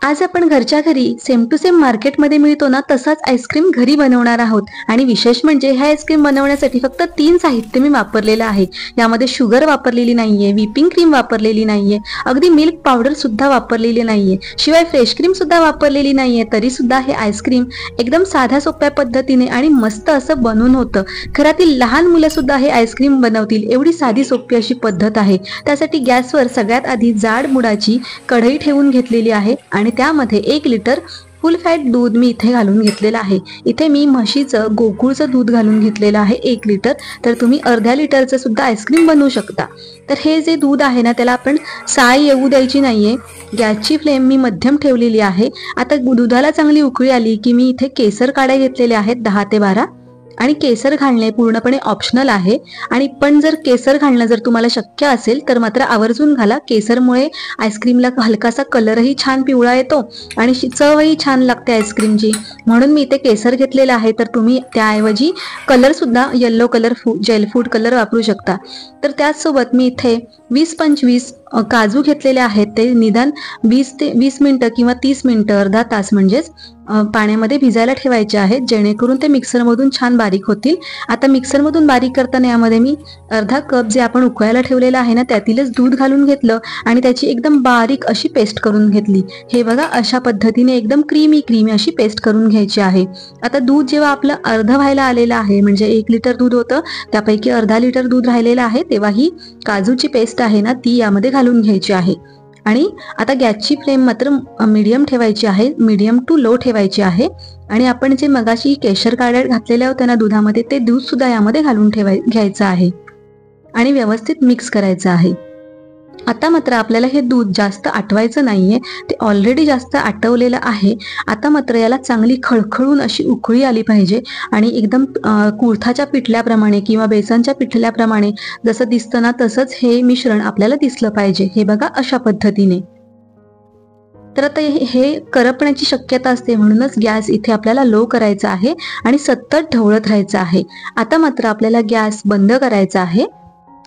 आज आपण घरच्या घरी सेम टू सेम मार्केटमध्ये मिळतो ना तसाच आईस्क्रीम घरी बनवणार आहोत। आणि विशेष म्हणजे हा आईस्क्रीम बनवण्यासाठी फक्त 3 साहित्य मी वापरलेलं आहे। यामध्ये शुगर वापरलेली नाहीये, व्हिपिंग क्रीम वापरलेली नाहीये, अगदी मिल्क पावडर सुद्धा वापरलेली नाहीये, शिवाय फ्रेश क्रीम सुद्धा वापरलेली नाहीये। तरी सुद्धा हे आईस्क्रीम एकदम साध्या सोप्या पद्धतीने आणि मस्त असं बनवून होतं। घरातील लहान मुलं सुद्धा हे आईस्क्रीम बनवतील एवढी साधी सोपी अशी पद्धत आहे। त्यासाठी गॅसवर सगळ्यात आधी जाड बुडाची कढई ठेवून घेतलेली आहे आणि त्यामध्ये 1 लिटर फुल फॅट दूध मी इथे घालून घेतलेलं आहे। इथे मी म्हशीचं गोकुळचं दूध घालून घेतलेलं आहे 1 लिटर, तर तुम्ही अर्ध्या लिटरचं सुद्धा आईस्क्रीम बनवू शकता। तर हे जे दूध आहे ना त्याला आपण साय येऊ द्यायची नाहीये। गॅसची फ्लेम मी मध्यम ठेवलेली आहे। आता दुधाला चांगली उकळी आली की मी इथे केसर काड्या घेतलेल्या आहेत 10 ते 12 आणि केसर घालणे पूर्णपणे ऑप्शनल आहे। आणि पण जर केसर घालणं जर तुम्हाला शक्य असेल तर मात्र आवर्जून घाला। केसरमुळे आईस्क्रीमला हलकासा कलरही छान पिवळा येतो आणि चवही छान लागते आईस्क्रीमची, म्हणून मी इथे केसर घेतलेला आहे। तर तुम्ही त्याऐवजी कलर सुद्धा yellow colour gel food colour वापरू शकता। तर त्याचसोबत मी इथे 20-25 काजू घेतलेले आहेत। ते निदान 20 मिनिटं किंवा 30 मिनिटं अर्धा तास म्हणजेच पाण्यामध्ये भिजायला ठेवायचे आहेत, जेणेकरून ते मिक्सरमधून छान बारीक होतील। आता मिक्सरमधून बारीक करताना यामध्ये मी अर्धा कप जे आपण उकळायला ठेवलेलं आहे ना त्यातीलच दूध घालून घेतलं आणि त्याची एकदम बारीक अशी पेस्ट करून घेतली। हे बघा अशा पद्धतीने एकदम क्रीमी अशी पेस्ट करून घ्यायची आहे। आता दूध जेव्हा आपलं अर्ध व्हायला आलेलं आहे, म्हणजे 1 लिटर दूध होतं त्यापैकी अर्धा लिटर दूध राहिलेलं आहे, तेव्हा ही काजूची पेस्ट आहे ना ती यामध्ये घालून घ्यायची आहे। आणि आता गॅसची फ्लेम मात्र मीडियम ठेवायची आहे, मीडियम टू लो ठेवायची आहे। आणि आपण जे मगाशी केशर काड्या घातलेल्या होत्या ना दुधामध्ये, ते दूध सुद्धा यामध्ये घालून घ्यायचं आहे आणि व्यवस्थित मिक्स करायचं आहे। आता मात्र आपल्याला हे दूध जास्त आटवायचं नाहीये, ते ऑलरेडी जास्त आटवलेलं आहे। आता मात्र याला चांगली खळखळून अशी उकळी आली पाहिजे आणि एकदम कुळथाच्या पिठल्याप्रमाणे किंवा बेसनच्या पिठल्याप्रमाणे जसं दिसतं ना तसंच हे मिश्रण आपल्याला दिसलं पाहिजे। हे बघा अशा पद्धतीने। तर आता हे करपण्याची शक्यता असते, म्हणूनच गॅस इथे आपल्याला लो करायचा आहे आणि सतत ढवळत राहायचं आहे। आता मात्र आपल्याला गॅस बंद करायचा आहे।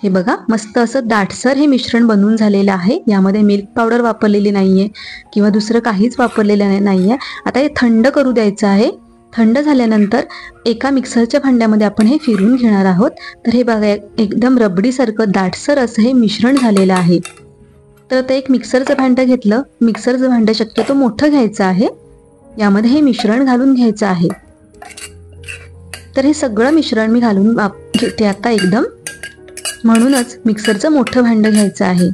हे बघा मस्त असं दाटसर हे मिश्रण बनवून झालेलं आहे। यामध्ये मिल्क पावडर वापरलेली नाहीये किंवा दुसरं काहीच वापरलेलं नाहीये। आता हे थंड करू द्यायचं आहे। थंड झाल्यानंतर एका मिक्सरच्या भांड्यामध्ये आपण हे फिरून घेणार आहोत। तर हे बघा एकदम रबडी सारखं दाटसर असं हे मिश्रण झालेलं आहे। तर आता एक मिक्सरचं भांडं घेतलं। मिक्सरचं भांडं शक्यतो मोठं घ्यायचं आहे। यामध्ये हे मिश्रण घालून घ्यायचं आहे। तर हे सगळं मिश्रण मी घालून घेते आता एकदम, म्हणूनच मिक्सरचं मोठं भांडं घ्यायचं आहे।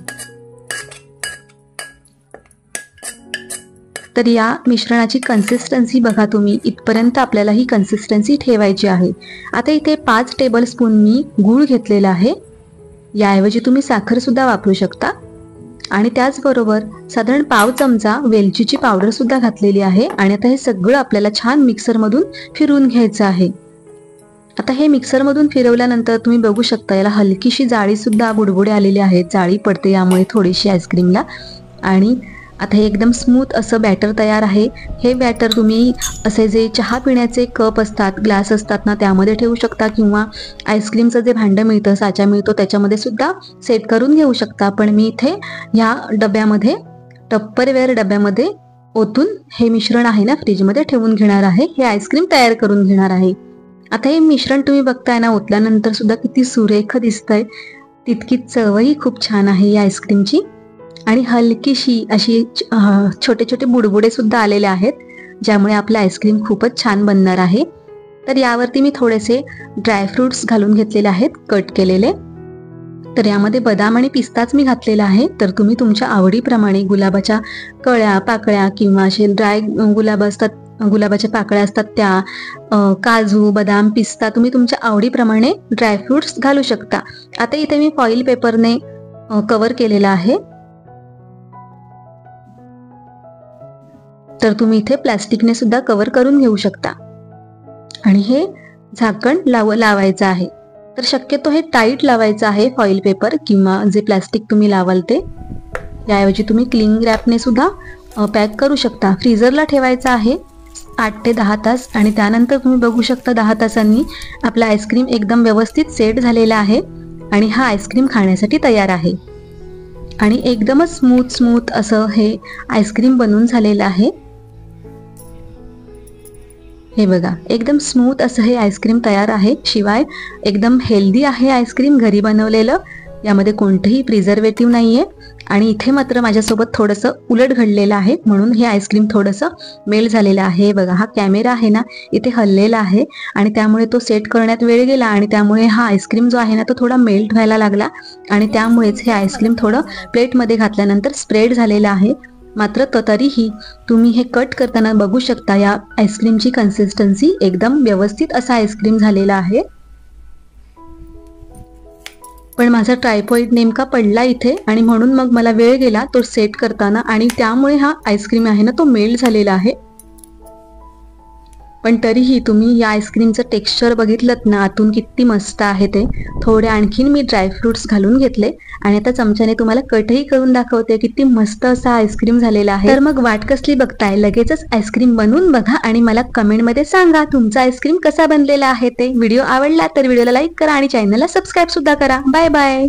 तर या मिश्रणाची कन्सिस्टन्सी बघा तुम्ही, इथपर्यंत आपल्याला ही कन्सिस्टन्सी ठेवायची आहे। आता इथे 5 टेबलस्पून मी गूळ घेतलेला आहे। याऐवजी तुम्ही साखर सुद्धा वापरू शकता। आणि त्याचबरोबर साधारण पाव चमचा वेलचीची पावडर सुद्धा घातलेली आहे। आणि आता हे सगळं आपल्याला छान मिक्सरमधून फिरवून घ्यायचं आहे। आता हे मिक्सरमधून फिरवल्यानंतर तुम्ही बघू शकता याला हलकीशी जाळी सुद्धा बुडबुडे आलेले आहेत, जाळी पडते यामुळे थोडीशी आईस्क्रीमला। आणि आता हे एकदम स्मूथ असं बॅटर तयार आहे। हे बॅटर तुम्ही असे जे चहा पिण्याचे कप असतात, ग्लास असतात ना त्यामध्ये ठेवू शकता किंवा आईस्क्रीमचं जे भांडं मिळतं, साचा मिळतो त्याच्यामध्ये सुद्धा सेट करून घेऊ शकता। पण मी इथे ह्या डब्यामध्ये टप्परवेअर डब्यामध्ये ओतून हे मिश्रण आहे ना फ्रीजमध्ये ठेवून घेणार आहे। हे आईस्क्रीम तयार करून घेणार आहे। आता हे मिश्रण तुम्ही बघताय ना ओतल्यानंतर सुद्धा किती सुरेख दिसतंय, तितकी चवही खूप छान आहे या आईस्क्रीमची। आणि हलकीशी अशी छोटे छोटे बुडबुडे सुद्धा आलेले आहेत, ज्यामुळे आपलं आईस्क्रीम खूपच छान बनणार आहे। तर यावरती मी थोडेसे ड्रायफ्रुट्स घालून घेतलेले आहेत कट केलेले। तर यामध्ये बदाम आणि पिस्ताच मी घातलेला आहे। तर तुम्ही तुमच्या आवडीप्रमाणे गुलाबाच्या कळ्या, पाकळ्या किंवा असे ड्राय गुलाब असतात, गुलाबाच्या पाकळ्या असतात त्या, काजू, बदाम, पिस्ता तुम्ही तुमच्या आवडीप्रमाणे ड्रायफ्रुट्स घालू शकता। आता इथे मी फॉइल पेपरने कव्हर केलेला आहे। तर तुम्ही इथे प्लास्टिकने सुद्धा कव्हर करून घेऊ शकता। आणि हे झाकण लावायचं आहे। तर शक्यतो हे टाईट लावायचं आहे फॉइल पेपर किंवा जे प्लास्टिक तुम्ही लावाल ते। याऐवजी तुम्ही क्लिंग रॅपने सुद्धा पॅक करू शकता। फ्रीजरला ठेवायचं आहे 8 ते 10 तास आणि त्यानंतर तुम्ही बघू शकता 10 तासांनी आपला आईस्क्रीम एकदम व्यवस्थित सेट झालेला आहे आणि हा आईस्क्रीम खाण्यासाठी तयार आहे। आणि एकदमच स्मूथ असं हे आईस्क्रीम बनवून झालेलं आहे। हे बघा, एकदम स्मूथ असं हे आईस्क्रीम तयार आहे। शिवाय एकदम हेल्दी आहे आईस्क्रीम, घरी बनवलेलं, यामध्ये कोणतंही प्रिझर्वेटिव्ह नाहीये। आणि इथे मात्र माझ्यासोबत थोडंसं उलट घडलेलं आहे, म्हणून हे आईस्क्रीम थोडंसं मेल्ट झालेलं आहे। बघा, हा कॅमेरा आहे ना इथे हललेला आहे आणि त्यामुळे तो सेट करण्यात वेळ गेला आणि त्यामुळे हा आईस्क्रीम जो आहे ना तो थोडा मेल्ट व्हायला लागला आणि त्यामुळेच हे आईस्क्रीम थोडं प्लेटमध्ये घातल्यानंतर स्प्रेड झालेलं आहे। मात्र तरीही तुम्ही हे कट करताना बघू शकता, या आईस्क्रीमची कन्सिस्टन्सी एकदम व्यवस्थित असा आईस्क्रीम झालेला आहे। पण माझा ट्रायपॉइड नेमका पडला इथे आणि म्हणून मग मला वेळ गेला तो सेट करताना आणि त्यामुळे हा आईस्क्रीम आहे ना तो मेल्ट झालेला आहे। पण तरीही तुम्ही या आईस्क्रीमचं टेक्स्चर बघितलंत ना, आतून किती मस्त आहे ते। थोडे आणखीन मी ड्रायफ्रुट्स घालून घेतले आणि आता चमच्याने तुम्हाला कटही करून दाखवते, किती मस्त असा आईस्क्रीम झालेला आहे। तर मग वाट कसली बघताय, लगेचच आईस्क्रीम बनवून बघा आणि मला कमेंटमध्ये सांगा तुमचा आईस्क्रीम कसा बनलेला आहे ते। व्हिडिओ आवडला तर व्हिडिओला लाईक करा आणि चॅनलला सबस्क्राईब सुद्धा करा। Bye bye.